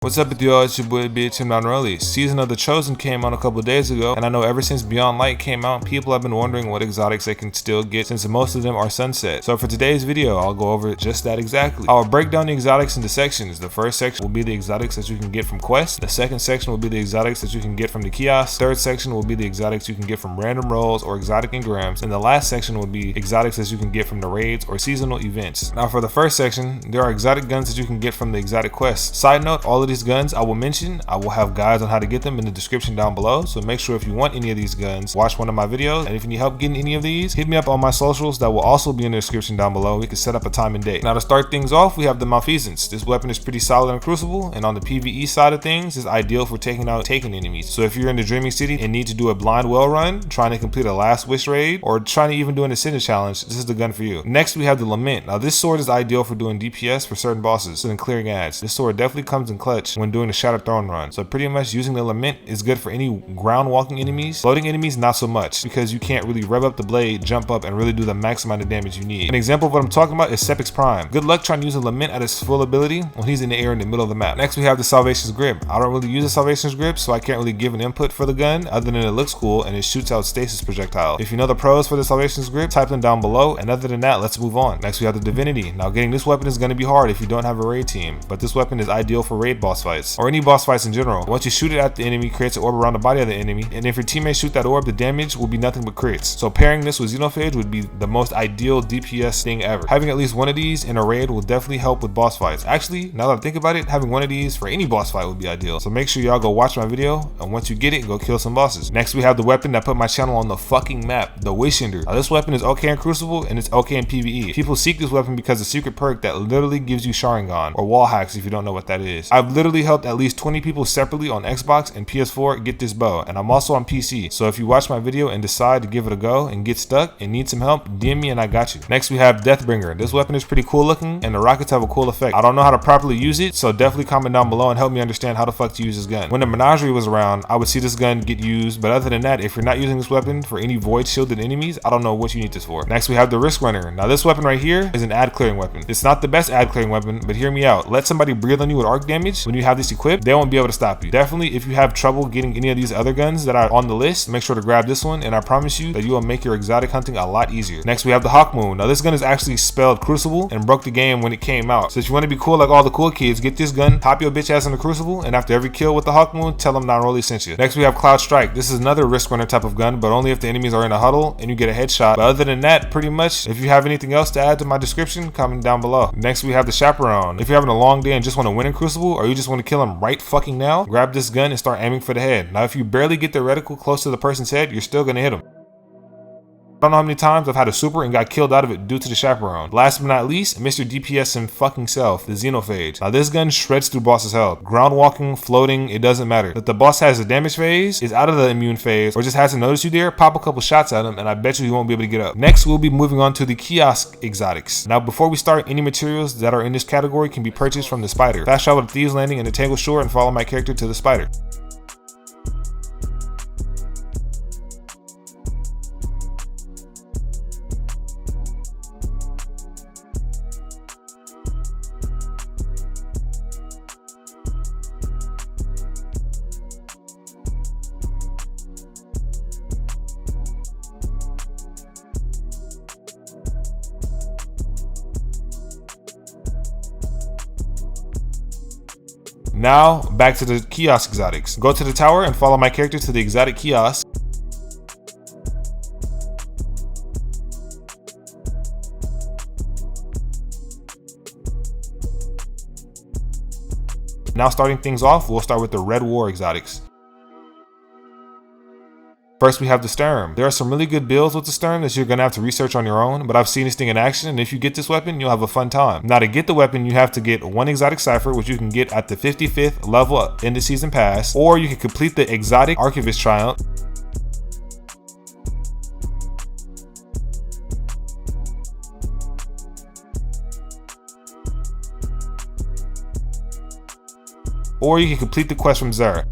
What's up with y'all? It's your boy BHM Early. Season of the Chosen came out a couple days ago, and I know ever since Beyond Light came out, people have been wondering what exotics they can still get since most of them are sunset. So for today's video, I'll go over just that exactly. I'll break down the exotics into sections. The first section will be the exotics that you can get from quests. The second section will be the exotics that you can get from the kiosk. Third section will be the exotics you can get from random rolls or exotic engrams. And the last section will be exotics that you can get from the raids or seasonal events. Now for the first section, there are exotic guns that you can get from the exotic quests. Side note, all of these guns I will mention, I will have guides on how to get them in the description down below, so make sure if you want any of these guns, watch one of my videos, and if you need help getting any of these, hit me up on my socials that will also be in the description down below. We can set up a time and date. Now to start things off, we have the Malfesance. This weapon is pretty solid in Crucible, and on the PvE side of things, is ideal for taking out taken enemies. So if you're in the Dreaming City and need to do a blind well run, trying to complete a last wish raid, or trying to even do an Ascendant challenge, this is the gun for you. Next we have the Lament. Now this sword is ideal for doing DPS for certain bosses and clearing ads. This sword definitely comes in clutch when doing the Shattered Throne run. So pretty much using the Lament is good for any ground walking enemies. Floating enemies not so much, because you can't really rev up the blade, jump up, and really do the max amount of damage you need. An example of what I'm talking about is Sepix Prime. Good luck trying to use a Lament at its full ability when he's in the air in the middle of the map. Next we have the Salvation's Grip. I don't really use the Salvation's Grip, so I can't really give an input for the gun other than it looks cool and it shoots out stasis projectile. If you know the pros for the Salvation's Grip, type them down below, and other than that, let's move on. Next we have the Divinity. Now getting this weapon is going to be hard if you don't have a raid team, but this weapon is ideal for raid boss fights, or any boss fights in general. Once you shoot it at the enemy, creates an orb around the body of the enemy, and if your teammates shoot that orb, the damage will be nothing but crits. So pairing this with Xenophage would be the most ideal DPS thing ever. Having at least one of these in a raid will definitely help with boss fights. Actually, now that I think about it, having one of these for any boss fight would be ideal. So make sure y'all go watch my video, and once you get it, go kill some bosses. Next we have the weapon that put my channel on the fucking map, the Wishender. Now this weapon is okay in Crucible and it's okay in PvE. People seek this weapon because the secret perk that literally gives you Sharingan, or wall hacks if you don't know what that is. I've literally helped at least 20 people separately on Xbox and PS4 get this bow, and I'm also on PC, so if you watch my video and decide to give it a go and get stuck and need some help, DM me and I got you. Next we have Deathbringer. This weapon is pretty cool looking and the rockets have a cool effect. I don't know how to properly use it, so definitely comment down below and help me understand how the fuck to use this gun. When the Menagerie was around, I would see this gun get used, but other than that, if you're not using this weapon for any void shielded enemies, I don't know what you need this for. Next we have the Riskrunner. Now this weapon right here is an ad clearing weapon. It's not the best ad clearing weapon, but hear me out. Let somebody breathe on you with arc damage when you have this equipped, they won't be able to stop you. Definitely if you have trouble getting any of these other guns that are on the list, make sure to grab this one, and I promise you that you will make your exotic hunting a lot easier. Next we have the Hawkmoon. Now this gun is actually spelled Crucible and broke the game when it came out. So if you want to be cool like all the cool kids, get this gun, hop your bitch ass in the Crucible, and after every kill with the Hawkmoon, tell them Rolly sent you. Next we have Cloudstrike. This is another Riskrunner type of gun, but only if the enemies are in a huddle and you get a headshot. But other than that, pretty much, if you have anything else to add to my description, comment down below. Next we have the Chaperone. If you're having a long day and just want to win in Crucible, or you just want to kill him right fucking now, grab this gun and start aiming for the head. Now if you barely get the reticle close to the person's head, you're still gonna hit him. I don't know how many times I've had a super and got killed out of it due to the Chaperone. Last but not least, Mr. DPS and fucking self, the Xenophage. Now this gun shreds through bosses' health. Ground walking, floating, it doesn't matter. If the boss has a damage phase, is out of the immune phase, or just hasn't noticed you there, pop a couple shots at him and I bet you he won't be able to get up. Next, we'll be moving on to the kiosk exotics. Now before we start, any materials that are in this category can be purchased from the spider. Fast travel to Thieves Landing and the Tangle Shore and follow my character to the spider. Now, back to the kiosk exotics. Go to the tower and follow my character to the exotic kiosk. Now starting things off, we'll start with the Red War exotics. First we have the Sturm. There are some really good builds with the Sturm that you're gonna have to research on your own, but I've seen this thing in action, and if you get this weapon, you'll have a fun time. Now to get the weapon, you have to get one exotic cipher, which you can get at the 55th level in the season pass, or you can complete the exotic archivist triumph. Or you can complete the quest from Zara.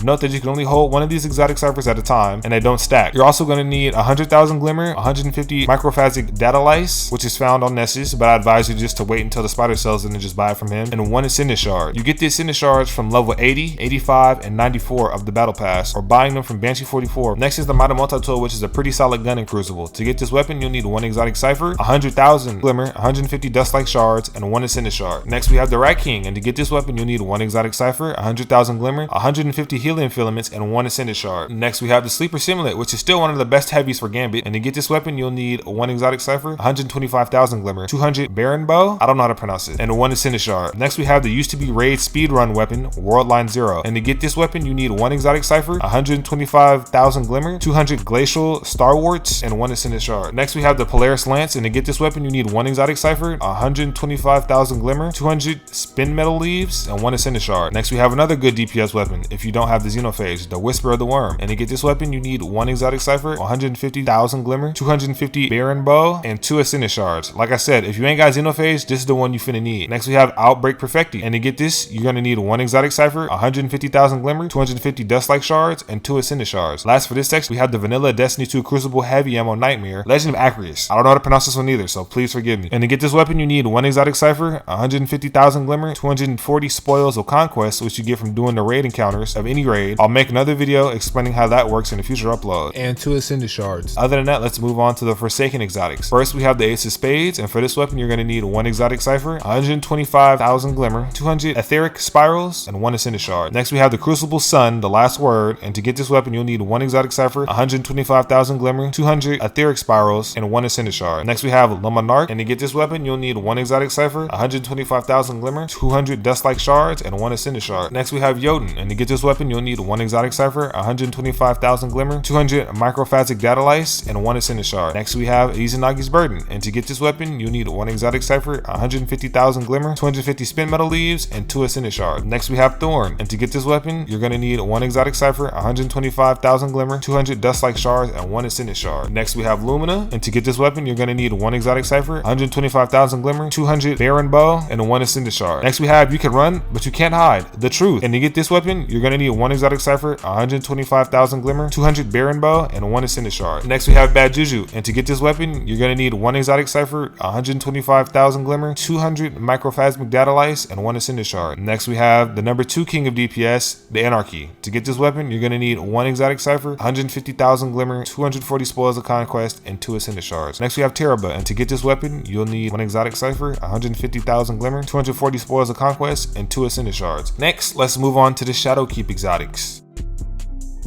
Note that you can only hold one of these exotic ciphers at a time, and they don't stack. You're also going to need 100,000 Glimmer, 150 Microphasic Data Lice, which is found on Nessus, but I advise you just to wait until the spider sells it and just buy it from him, and 1 Ascendant Shard. You get the Ascendant Shards from level 80, 85, and 94 of the Battle Pass, or buying them from Banshee 44. Next is the Mighty Multi-Tool, which is a pretty solid gun in Crucible. To get this weapon, you'll need 1 exotic cipher, 100,000 Glimmer, 150 Dust-like Shards, and 1 Ascendant Shard. Next we have the Rat King, and to get this weapon, you'll need 1 exotic cipher, 100,000 Glimmer, 150 Helium Filaments, and 1 Ascendant Shard. Next we have the Sleeper Simulant, which is still one of the best heavies for Gambit, and to get this weapon, you'll need 1 exotic cipher, 125,000 Glimmer, 200 Baron Bow, I don't know how to pronounce it, and 1 Ascendant Shard. Next we have the used to be raid speedrun weapon, Worldline 0, and to get this weapon, you need 1 exotic cipher, 125,000 Glimmer, 200 Glacial Starwarts, and 1 Ascendant Shard. Next we have the Polaris Lance, and to get this weapon, you need 1 exotic cipher, 125,000 Glimmer, 200 Spin Metal Leaves, and 1 Ascendant Shard. Next we have another good DPS weapon, if you don't have the Xenophage, the Whisper of the Worm, and to get this weapon, you need 1 exotic cipher, 150,000 Glimmer, 250 Baron Bow, and 2 Ascendant Shards. Like I said, if you ain't got Xenophage, this is the one you finna need. Next we have Outbreak Perfecti, and to get this, you're gonna need 1 exotic cipher, 150,000 Glimmer, 250 Dust-like Shards, and 2 Ascendant Shards. Last for this section, we have the Vanilla Destiny 2 Crucible Heavy Ammo Nightmare, Legend of Acreus. I don't know how to pronounce this one either, so please forgive me. And to get this weapon, you need 1 exotic cipher, 150,000 Glimmer, 240 Spoils of Conquest, which you get from doing the raid encounters of any raid. I'll make another video explaining how that works in a future upload. And 2 Ascendant Shards. Other than that, let's move on to the Forsaken exotics. First, we have the Ace of Spades, and for this weapon, you're going to need 1 exotic cipher, 125,000 Glimmer, 200 Etheric Spirals, and 1 Ascendant Shard. Next, we have the Crucible Sun, the last word, and to get this weapon, you'll need 1 exotic cipher, 125,000 Glimmer, 200 Etheric Spirals, and 1 Ascendant Shard. Next, we have Le Monarch, and to get this weapon, you'll need 1 exotic cipher, 125,000 Glimmer, 200 Dust-like Shards, and 1 Ascendant Shard. Next, we have Jotun, and to get this weapon, you'll need 1 exotic cipher, 125,000 Glimmer, 200 Microphasic Data Lice, and 1 Ascendant Shard. Next, we have Izanagi's Burden, and to get this weapon, you'll need 1 exotic cipher, 150,000 Glimmer, 250 Spin Metal Leaves, and 2 Ascendant Shard. Next, we have Thorn, and to get this weapon, you're going to need 1 exotic cipher, 125,000 Glimmer, 200 Dust-like Shards, and 1 Ascendant Shard. Next, we have Lumina, and to get this weapon, you're going to need 1 exotic cipher, 125,000 Glimmer, 200 Baron Bow, and 1 Ascendant Shard. Next, we have You Can Run, but You Can't Hide, The Truth, and to get this weapon, you're going to need 1 exotic cipher, 125,000 Glimmer, 200 Baron Bow, and 1 Ascendant Shard. Next, we have Bad Juju, and to get this weapon, you're going to need 1 exotic cipher, 125,000 Glimmer, 200 Microphasic Data Lice, and 1 Ascendant Shard. Next, we have the number 2 king of DPS, the Anarchy. To get this weapon, you're going to need 1 exotic cipher, 150,000 Glimmer, 240 Spoils of Conquest, and 2 Ascendant Shards. Next, we have Teraba, and to get this weapon, you'll need 1 exotic cipher, 150,000 Glimmer, 240 Spoils of Conquest, and 2 Ascendant Shards. Next, let's move on to the Shadowkeep exotics.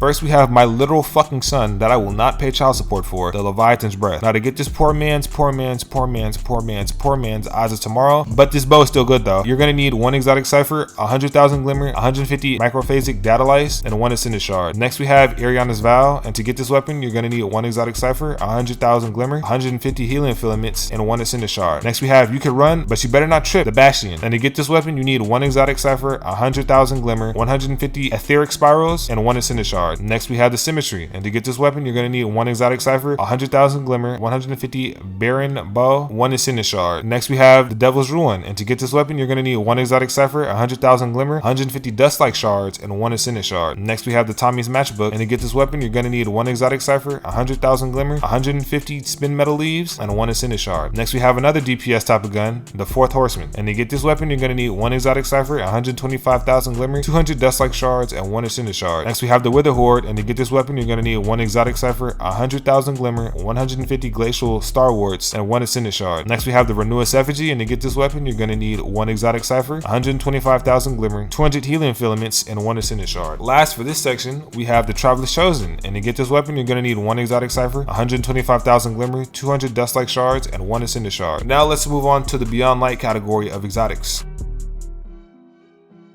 First, we have my literal fucking son that I will not pay child support for, the Leviathan's Breath. Now, to get this poor man's Eyes of Tomorrow, but this bow is still good though. You're gonna need 1 exotic cipher, 100,000 Glimmer, 150 Microphasic Data Lice, and 1 Ascendant Shard. Next, we have Ariana's Vow, and to get this weapon, you're gonna need 1 exotic cipher, 100,000 Glimmer, 150 Helium Filaments, and 1 Ascendant Shard. Next, we have You Can Run, but you better not trip, the Bastion. And to get this weapon, you need 1 exotic cipher, 100,000 Glimmer, 150 Etheric Spirals, and 1 Ascendant Shard. Next, we have the Symmetry, and to get this weapon, you're going to need 1 exotic cipher, 100,000 Glimmer, 150 Baron Bow, 1 Ascendant Shard. Next, we have the Devil's Ruin, and to get this weapon, you're going to need 1 exotic cipher, 100,000 Glimmer, 150 Dust-like Shards, and 1 Ascendant Shard. Next, we have the Tommy's Matchbook, and to get this weapon, you're going to need 1 exotic cipher, 100,000 Glimmer, 150 Spin Metal Leaves, and 1 Ascendant Shard. Next, we have another DPS type of gun, the Fourth Horseman, and to get this weapon, you're going to need 1 exotic cipher, 125,000 Glimmer, 200 Dust-like Shards, and 1 Ascendant Shard. Next, we have the Wither Horde, and to get this weapon, you're going to need 1 exotic cipher, 100,000 Glimmer, 150 Glacial Starwarts, and 1 Ascendant Shard. Next, we have the Renewous Effigy, and to get this weapon, you're going to need 1 exotic cipher, 125,000 Glimmer, 200 Helium Filaments, and 1 Ascendant Shard. Last for this section, we have the Traveler's Chosen, and to get this weapon, you're going to need 1 exotic cipher, 125,000 Glimmer, 200 Dust-like Shards, and 1 Ascendant Shard. Now let's move on to the Beyond Light category of exotics.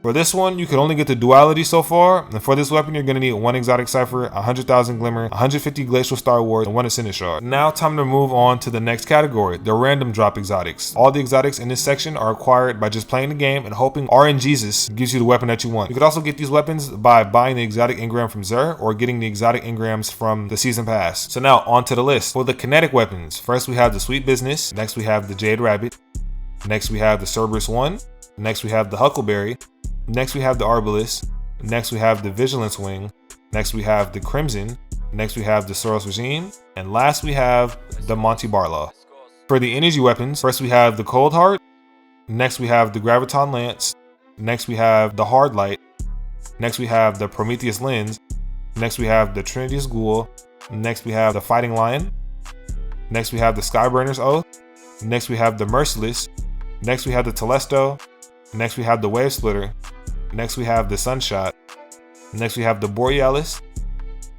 For this one, you can only get the Duality so far, and for this weapon, you're going to need 1 exotic cipher, 100,000 Glimmer, 150 Glacial Star Wars, and 1 Ascendant Shard. Now, time to move on to the next category, the Random Drop exotics. All the exotics in this section are acquired by just playing the game and hoping RNGesus gives you the weapon that you want. You could also get these weapons by buying the exotic engram from Xur or getting the exotic engrams from the Season Pass. So now, on to the list. For the kinetic weapons, first we have the Sweet Business, next we have the Jade Rabbit, next we have the Cerberus 1, next we have the Huckleberry, next we have the Arbalist, Next we have the Vigilance Wing. Next we have the Crimson. Next we have the Soros Regime. And last we have the Monty Barlaw. For the energy weapons, first we have the Cold Heart. Next we have the Graviton Lance. Next we have the Hard Light. Next we have the Prometheus Lens. Next we have the Trinity's Ghoul. Next we have the Fighting Lion. Next we have the Skyburner's Oath. Next we have the Merciless. Next we have the Telesto. Next we have the Wave Splitter. Next we have the Sunshot. Next we have the Borealis.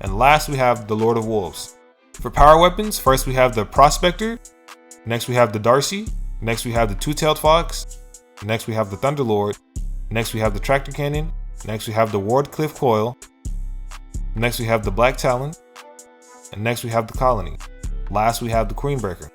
And last we have the Lord of Wolves. For power weapons, first we have the Prospector. Next we have the Darcy. Next we have the Two-Tailed Fox. Next we have the Thunderlord. Next we have the Tractor Cannon. Next we have the Wardcliff Coil. Next we have the Black Talon. And next we have the Colony. Last we have the Queenbreaker.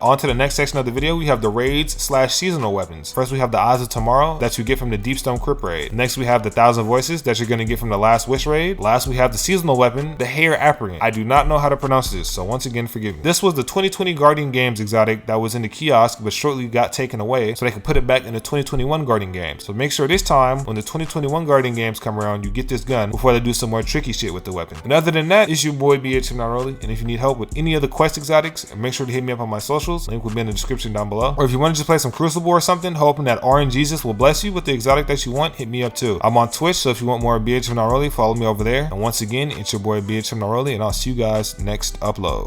On to the next section of the video, we have the raids/seasonal weapons. First we have the Eyes of Tomorrow that you get from the Deepstone Crypt raid. Next we have the Thousand Voices that you're going to get from the Last Wish raid. Last we have the seasonal weapon, the Hair Appariant. I do not know how to pronounce this, so once again forgive me. This was the 2020 Guardian Games exotic that was in the kiosk but shortly got taken away so they could put it back in the 2021 Guardian Games. So make sure this time when the 2021 Guardian Games come around, you get this gun before they do some more tricky shit with the weapon. And other than that, it's your boy BHM Naroli, and if you need help with any other quest exotics, make sure to hit me up on my socials. Link will be in the description down below. Or if you want to just play some Crucible or something, hoping that RNGesus will bless you with the exotic that you want, hit me up too. I'm on Twitch, so if you want more BHM Naroli, follow me over there. And once again, it's your boy BHM Naroli, and I'll see you guys next upload.